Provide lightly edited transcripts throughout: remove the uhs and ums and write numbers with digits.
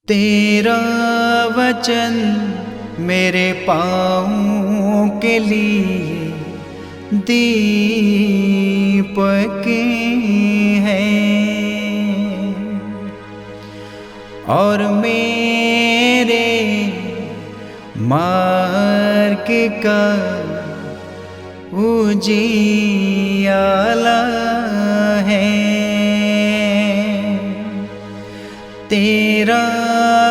तेरा वचन मेरे पाँवों के लिए दीपक है और मेरे मार्ग का उजियाला है। तेरा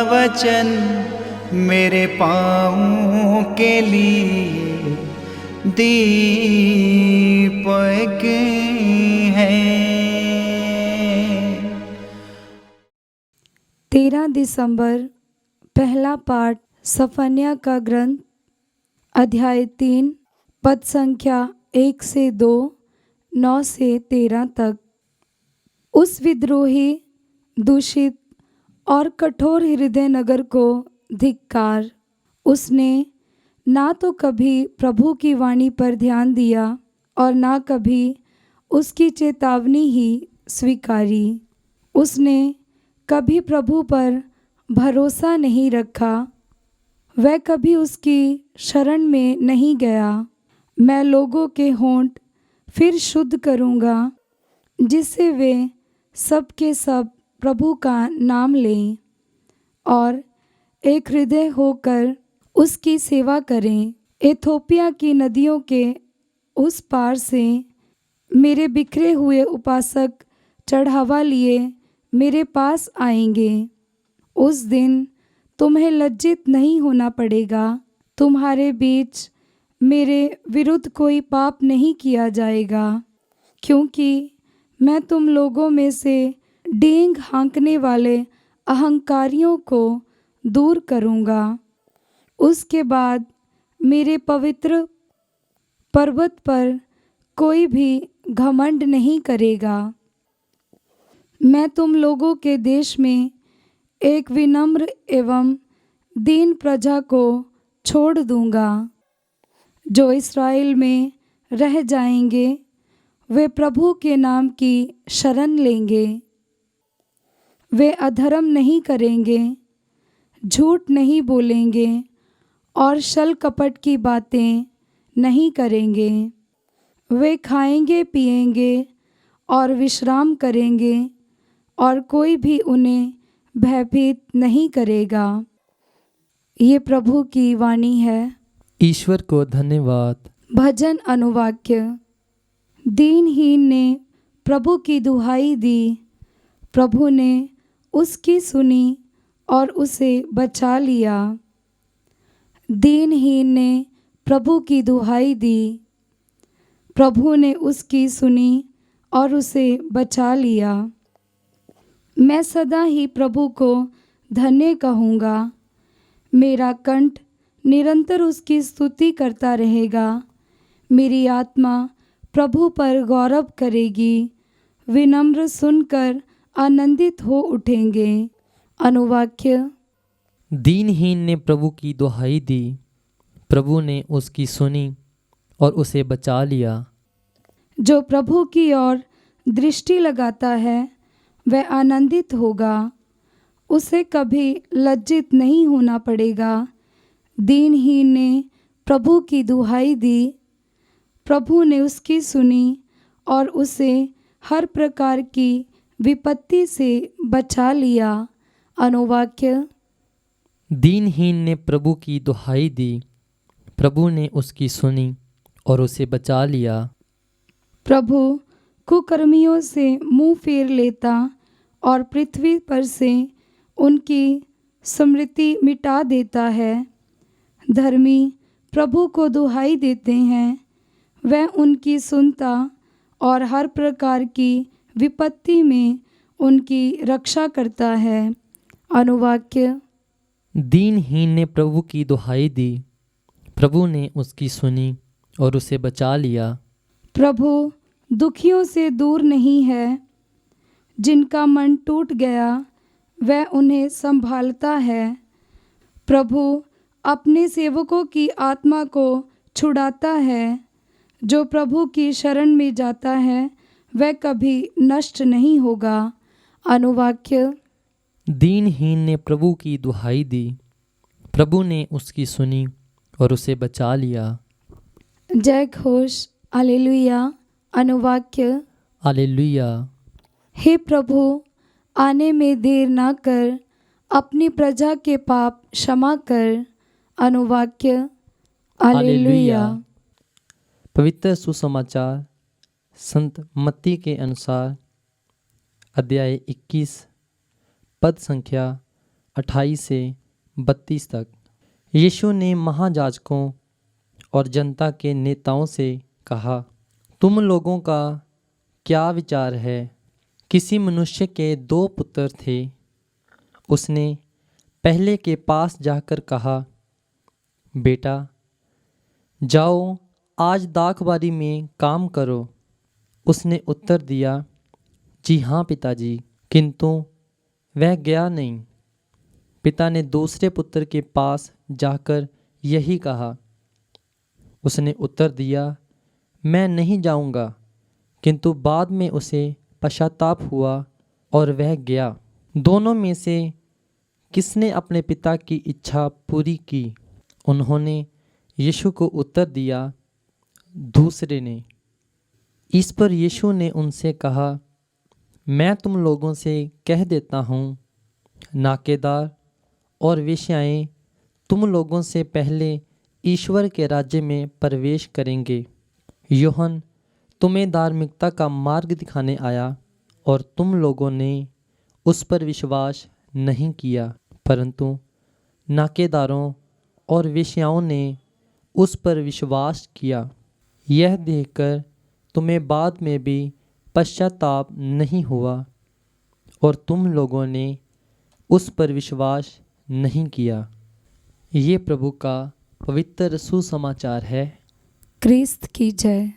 वचन मेरे पाँवों के लिए दीपक है। 13 दिसंबर पहला पाठ सफन्याह का ग्रंथ अध्याय 3 पद संख्या 1 से 2, 9 से 13 तक। उस विद्रोही, दूषित और कठोर हृदय नगर को धिक्कार। उसने ना तो कभी प्रभु की वाणी पर ध्यान दिया और ना कभी उसकी चेतावनी ही स्वीकारी। उसने कभी प्रभु पर भरोसा नहीं रखा, वह कभी उसकी शरण में नहीं गया। मैं लोगों के होंठ फिर शुद्ध करूँगा, जिससे वे सब के सब प्रभु का नाम लें और एक हृदय होकर उसकी सेवा करें। इथोपिया की नदियों के उस पार से मेरे बिखरे हुए उपासक चढ़ावा लिए मेरे पास आएंगे। उस दिन तुम्हें लज्जित नहीं होना पड़ेगा। तुम्हारे बीच मेरे विरुद्ध कोई पाप नहीं किया जाएगा, क्योंकि मैं तुम लोगों में से डींग हाँकने वाले अहंकारियों को दूर करूँगा। उसके बाद मेरे पवित्र पर्वत पर कोई भी घमंड नहीं करेगा। मैं तुम लोगों के देश में एक विनम्र एवं दीन प्रजा को छोड़ दूंगा। जो इस्राएल में रह जाएंगे वे प्रभु के नाम की शरण लेंगे। वे अधर्म नहीं करेंगे, झूठ नहीं बोलेंगे और छल कपट की बातें नहीं करेंगे। वे खाएंगे पिएंगे और विश्राम करेंगे और कोई भी उन्हें भयभीत नहीं करेगा। ये प्रभु की वाणी है। ईश्वर को धन्यवाद। भजन अनुवाक्य। दीनहीन ने प्रभु की दुहाई दी, प्रभु ने उसकी सुनी और उसे बचा लिया। दीनहीन ने प्रभु की दुहाई दी, प्रभु ने उसकी सुनी और उसे बचा लिया। मैं सदा ही प्रभु को धन्य कहूँगा। मेरा कंठ निरंतर उसकी स्तुति करता रहेगा। मेरी आत्मा प्रभु पर गौरव करेगी। विनम्र सुनकर आनंदित हो उठेंगे। अनुवाक्य। दीनहीन ने प्रभु की दुहाई दी, प्रभु ने उसकी सुनी और उसे बचा लिया। जो प्रभु की ओर दृष्टि लगाता है वह आनंदित होगा, उसे कभी लज्जित नहीं होना पड़ेगा। दीनहीन ने प्रभु की दुहाई दी, प्रभु ने उसकी सुनी और उसे हर प्रकार की विपत्ति से बचा लिया। अनुवाक्य। दीनहीन ने प्रभु की दुहाई दी, प्रभु ने उसकी सुनी और उसे बचा लिया। प्रभु कुकर्मियों से मुंह फेर लेता और पृथ्वी पर से उनकी स्मृति मिटा देता है। धर्मी प्रभु को दुहाई देते हैं, वह उनकी सुनता और हर प्रकार की विपत्ति में उनकी रक्षा करता है। अनुवाक्य। दीनहीन ने प्रभु की दुहाई दी, प्रभु ने उसकी सुनी और उसे बचा लिया। प्रभु दुखियों से दूर नहीं है, जिनका मन टूट गया वह उन्हें संभालता है। प्रभु अपने सेवकों की आत्मा को छुड़ाता है। जो प्रभु की शरण में जाता है वह कभी नष्ट नहीं होगा। अनुवाक्य। दीनहीन ने प्रभु की दुहाई दी, प्रभु ने उसकी सुनी और उसे बचा लिया। जय घोष, हालेलुया। अनुवाक्य। हालेलुया। हे प्रभु, आने में देर ना कर, अपनी प्रजा के पाप क्षमा कर। अनुवाक्य। हालेलुया। पवित्र सुसमाचार संत मत्ती के अनुसार अध्याय 21 पद संख्या 28 से 32 तक। यीशु ने महायाजकों और जनता के नेताओं से कहा, तुम लोगों का क्या विचार है? किसी मनुष्य के 2 पुत्र थे। उसने पहले के पास जाकर कहा, बेटा जाओ आज दाखबारी में काम करो। उसने उत्तर दिया, जी हाँ पिताजी, किंतु वह गया नहीं। पिता ने दूसरे पुत्र के पास जाकर यही कहा। उसने उत्तर दिया, मैं नहीं जाऊंगा। किंतु बाद में उसे पश्चाताप हुआ और वह गया। दोनों में से किसने अपने पिता की इच्छा पूरी की? उन्होंने यीशु को उत्तर दिया, दूसरे ने। इस पर यीशु ने उनसे कहा, मैं तुम लोगों से कह देता हूँ, नाकेदार और वेश्याएं तुम लोगों से पहले ईश्वर के राज्य में प्रवेश करेंगे। यूहन्ना तुम्हें धार्मिकता का मार्ग दिखाने आया और तुम लोगों ने उस पर विश्वास नहीं किया, परंतु नाकेदारों और वेश्याओं ने उस पर विश्वास किया। यह देखकर तुम्हें बाद में भी पश्चाताप नहीं हुआ और तुम लोगों ने उस पर विश्वास नहीं किया। ये प्रभु का पवित्र सुसमाचार है। क्रिस्त की जय।